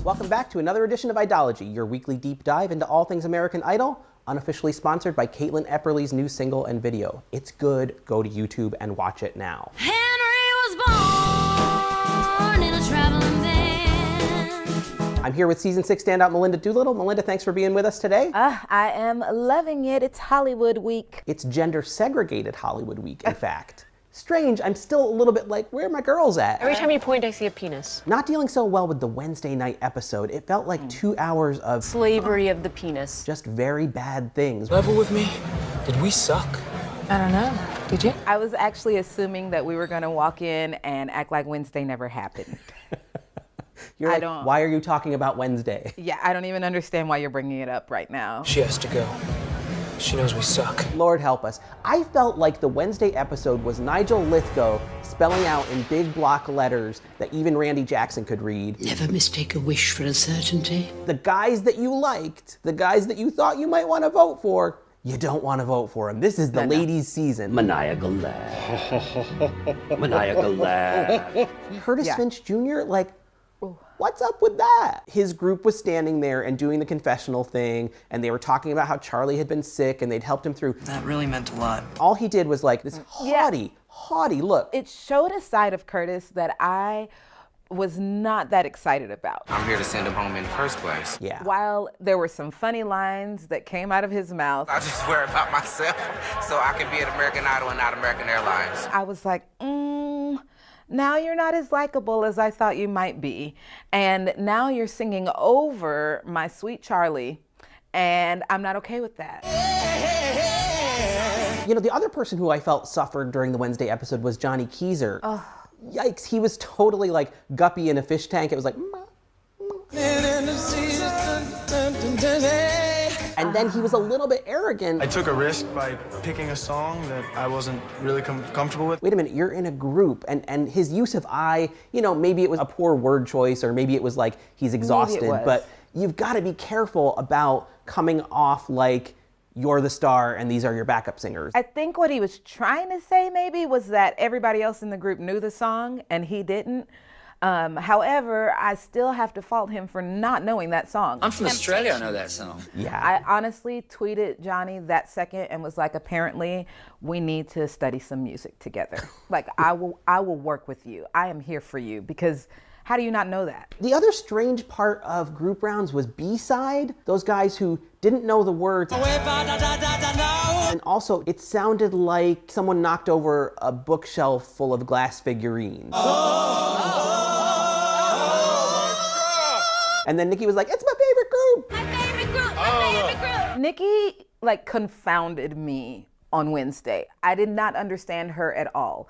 Welcome back to another edition of IDOLOGY, your weekly deep dive into all things American Idol, unofficially sponsored by Caitlin Epperly's new single and video. It's good. Go to YouTube and watch it now. Henry was born in a traveling van. I'm here with season 6 standout Melinda Doolittle. Melinda, thanks for being with us today. I am loving it. It's Hollywood week. It's gender segregated Hollywood week, in fact. Strange, I'm still a little bit like, where are my girls at? Every time you point, I see a penis. Not dealing so well with the Wednesday night episode. It felt like 2 hours of Slavery of the penis. just very bad things. Level with me? Did we suck? I don't know. Did you? I was actually assuming that we were going to walk in and act like Wednesday never happened. You're like, why are you talking about Wednesday? Yeah, I don't even understand why you're bringing it up right now. She has to go. She knows we suck. Lord help us. I felt like the Wednesday episode was Nigel Lithgow spelling out in big block letters that even Randy Jackson could read. Never mistake a wish for a certainty. The guys that you liked, the guys that you thought you might want to vote for, you don't want to vote for them. This is the ladies' season. Maniacal laugh. Maniacal laugh. Curtis Finch Jr., like, what's up with that? His group was standing there and doing the confessional thing, and they were talking about how Charlie had been sick and they'd helped him through. That really meant a lot. All he did was like this haughty look. It showed a side of Curtis that I was not that excited about. I'm here to send him home in the first place. Yeah. While there were some funny lines that came out of his mouth, I just worry about myself so I can be at American Idol and not American Airlines. I was like, now you're not as likable as I thought you might be. And now you're singing over my sweet Charlie, and I'm not okay with that. You know, the other person who I felt suffered during the Wednesday episode was Johnny Keezer. Yikes, he was totally like Guppy in a fish tank. It was like, and then he was a little bit arrogant. I took a risk by picking a song that I wasn't really comfortable with. Wait a minute, you're in a group, and his use of I, you know, maybe it was a poor word choice, or maybe it was like he's exhausted, but you've got to be careful about coming off like you're the star and these are your backup singers. I think what he was trying to say maybe was that everybody else in the group knew the song and he didn't. However, I still have to fault him for not knowing that song. I'm from Australia, I know that song. Yeah. I honestly tweeted Johnny that second and was like, apparently we need to study some music together. Like, I will work with you. I am here for you, because how do you not know that? The other strange part of group rounds was B-side. Those guys who didn't know the words. And also, it sounded like someone knocked over a bookshelf full of glass figurines. And then Nicki was like, it's my favorite group. My favorite group, my favorite group. Nicki, like, confounded me on Wednesday. I did not understand her at all.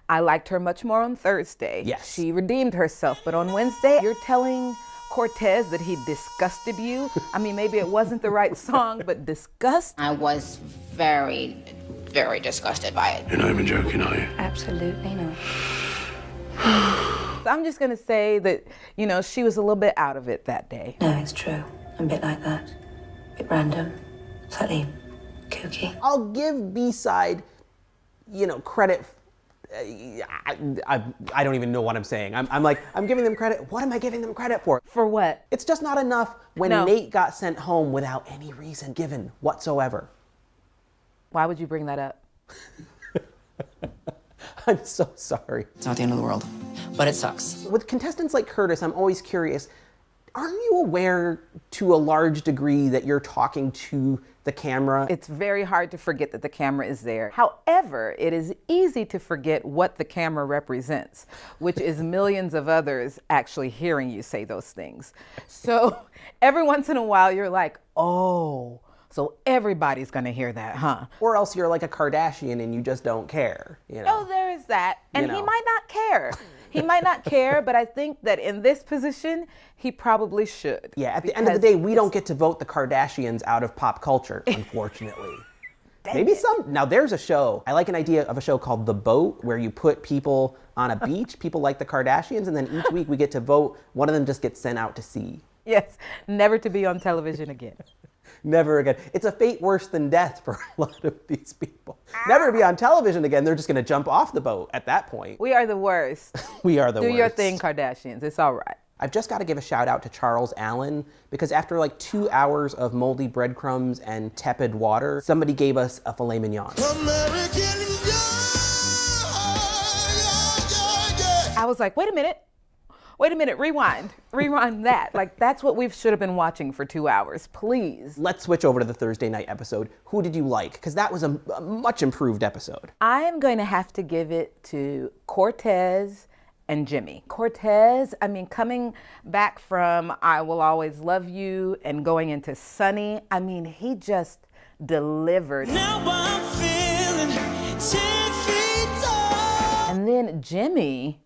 I liked her much more on Thursday. Yes. She redeemed herself, but on Wednesday, you're telling Cortez that he disgusted you. I mean, maybe it wasn't the right song, but disgust? I was very, very disgusted by it. You're not even joking, are you? Absolutely not. So I'm just gonna say that, you know, she was a little bit out of it that day. No, it's true. I'm a bit like that. A bit random. Slightly kooky. I'll give B-side, you know, credit. I don't even know what I'm saying. I'm giving them credit. What am I giving them credit for? For what? It's just not enough when Nate got sent home without any reason given whatsoever. Why would you bring that up? I'm so sorry. It's not the end of the world, but it sucks. With contestants like Curtis, I'm always curious, aren't you aware to a large degree that you're talking to the camera? It's very hard to forget that the camera is there. However, it is easy to forget what the camera represents, which is millions of others actually hearing you say those things. So every once in a while, you're like, oh, so everybody's gonna hear that, huh? Or else you're like a Kardashian and you just don't care, you know? Oh, there is that. And You know. he might not care. He might not care, but I think that in this position, he probably should. Yeah, at the end of the day, we don't get to vote the Kardashians out of pop culture, unfortunately. Maybe some. Now there's a show. I like an idea of a show called The Boat, where you put people on a beach, people like the Kardashians, and then each week we get to vote. One of them just gets sent out to sea. Yes, never to be on television again. Never again. It's a fate worse than death for a lot of these people. Never to be on television again. They're just going to jump off the boat at that point. We are the worst. We are the worst. Do your thing, Kardashians. It's all right. I've just got to give a shout out to Charles Allen, because after like 2 hours of moldy breadcrumbs and tepid water, somebody gave us a filet mignon. I was like, wait a minute, rewind that. Like, that's what we should have been watching for 2 hours, please. Let's switch over to the Thursday night episode. Who did you like? Because that was a much improved episode. I am going to have to give it to Cortez and Jimmy. Cortez, I mean, coming back from I Will Always Love You and going into Sunny, I mean, he just delivered. Now I'm feeling 10 feet tall. And then Jimmy,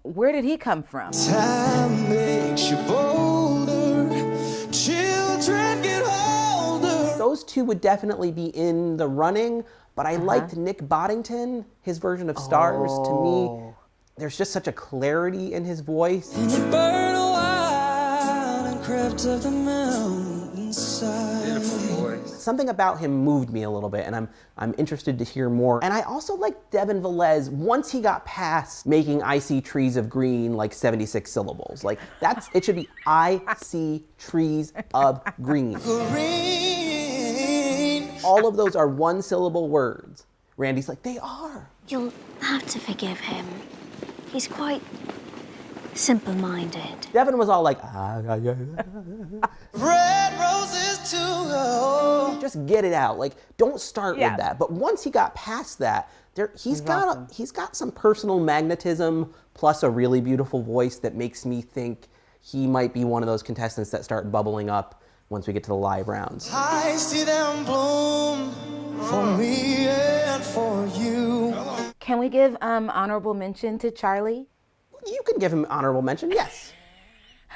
where did he come from? Time makes you bolder, children get older. Those two would definitely be in the running, but I liked Nick Boddington, his version of Stars. To me, there's just such a clarity in his voice. And it burned wild and crept up the mountainside. Beautiful voice. Something about him moved me a little bit, and I'm interested to hear more. And I also liked Devin Velez once he got past making I See Trees of Green like 76 syllables. Like, it should be I See Trees of Green. Green. All of those are one syllable words. Randy's like, they are. You'll have to forgive him. He's quite simple-minded. Devin was all like, Red roses too. just get it out. Like, don't start with that. But once he got past that, he's got some personal magnetism plus a really beautiful voice that makes me think he might be one of those contestants that start bubbling up once we get to the live rounds. I see them bloom for me and for you. Can we give honorable mention to Charlie? You can give him honorable mention, yes.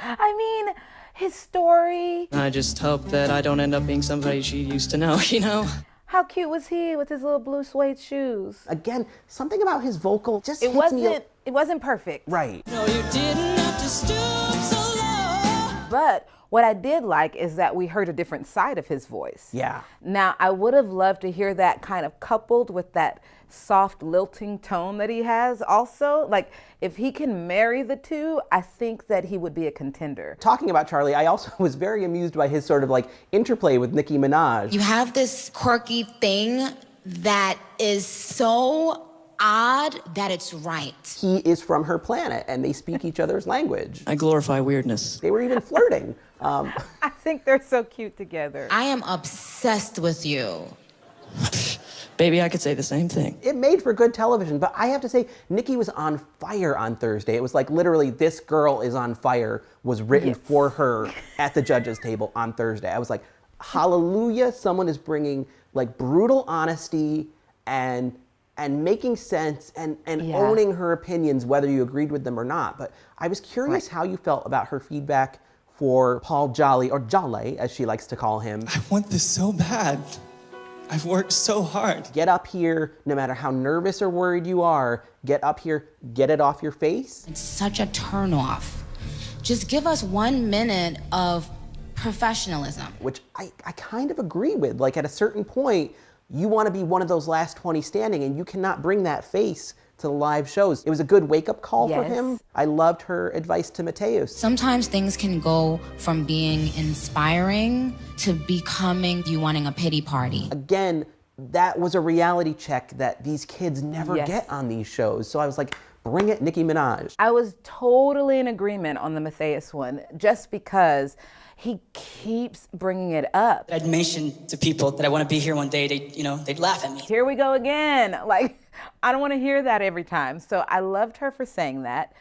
I mean, his story. I just hope that I don't end up being somebody she used to know, you know? How cute was he with his little blue suede shoes? Again, something about his vocal just hits me. It wasn't perfect. Right. No, you didn't have to stoop so low. But what I did like is that we heard a different side of his voice. Yeah. Now, I would have loved to hear that kind of coupled with that soft lilting tone that he has also. Like, if he can marry the two, I think that he would be a contender. Talking about Charlie, I also was very amused by his sort of like interplay with Nicki Minaj. You have this quirky thing that is so odd that it's right. He is from her planet and they speak each other's language. I glorify weirdness. They were even flirting. I think they're so cute together. I am obsessed with you. Baby, I could say the same thing. It made for good television, but I have to say, Nicki was on fire on Thursday. It was like literally, "This girl is on fire" was written for her at the judges' table on Thursday. I was like, hallelujah, someone is bringing like brutal honesty and making sense and owning her opinions, whether you agreed with them or not. But I was curious how you felt about her feedback for Paul Jolly, or Jolly, as she likes to call him. I want this so bad. I've worked so hard. Get up here, no matter how nervous or worried you are, get up here, get it off your face. It's such a turnoff. Just give us 1 minute of professionalism. Which I kind of agree with. Like, at a certain point, you want to be one of those last 20 standing, and you cannot bring that face to the live shows. It was a good wake-up call for him. I loved her advice to Mateus. Sometimes things can go from being inspiring to becoming you wanting a pity party. Again, that was a reality check that these kids never get on these shows. So I was like, bring it, Nicki Minaj. I was totally in agreement on the Mateus one, just because he keeps bringing it up. I'd mention to people that I want to be here one day, they'd laugh at me. Here we go again. Like, I don't want to hear that every time. So I loved her for saying that.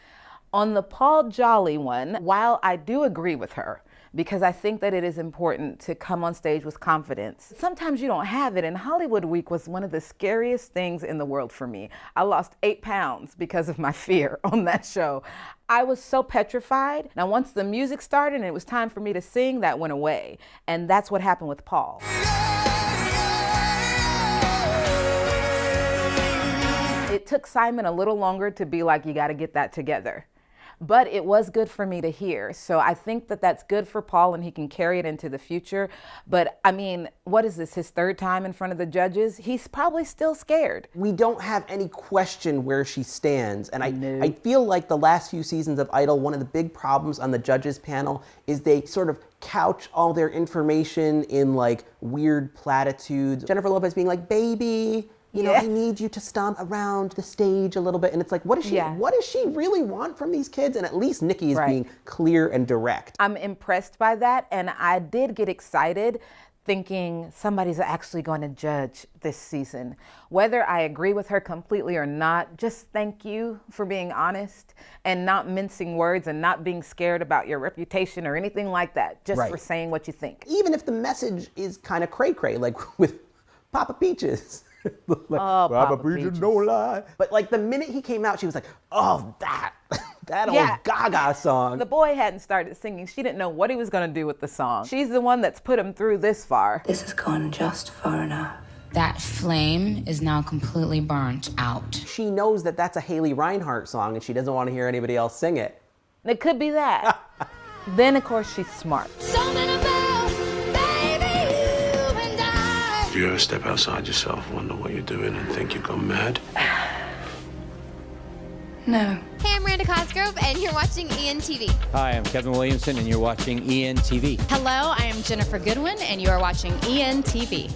On the Paul Jolly one, while I do agree with her, because I think that it is important to come on stage with confidence, sometimes you don't have it, and Hollywood Week was one of the scariest things in the world for me. I lost 8 pounds because of my fear on that show. I was so petrified. Now, once the music started and it was time for me to sing, that went away. And that's what happened with Paul. It took Simon a little longer to be like, you got to get that together. but it was good for me to hear. So I think that that's good for Paul and he can carry it into the future. But I mean, what is this, his third time in front of the judges? He's probably still scared. We don't have any question where she stands. And I feel like the last few seasons of Idol, one of the big problems on the judges panel is they sort of couch all their information in like weird platitudes. Jennifer Lopez being like, baby, you know, I need you to stomp around the stage a little bit. And it's like, what does she really want from these kids? And at least Nicki is being clear and direct. I'm impressed by that. And I did get excited thinking somebody's actually going to judge this season. Whether I agree with her completely or not, just thank you for being honest and not mincing words and not being scared about your reputation or anything like that, just for saying what you think. Even if the message is kind of cray-cray, like with Papa Peaches. Like, Papa Peaches, no lie. But like the minute he came out, she was like, oh, that old Gaga song. The boy hadn't started singing. She didn't know what he was going to do with the song. She's the one that's put him through this far. This has gone just far enough. That flame is now completely burnt out. She knows that that's a Haley Reinhart song and she doesn't want to hear anybody else sing it. It could be that. Then, of course, she's smart. Do you ever step outside yourself, wonder what you're doing, and think you've gone mad? No. Hey, I'm Miranda Cosgrove, and you're watching ENTV. Hi, I'm Kevin Williamson, and you're watching ENTV. Hello, I am Jennifer Goodwin, and you are watching ENTV.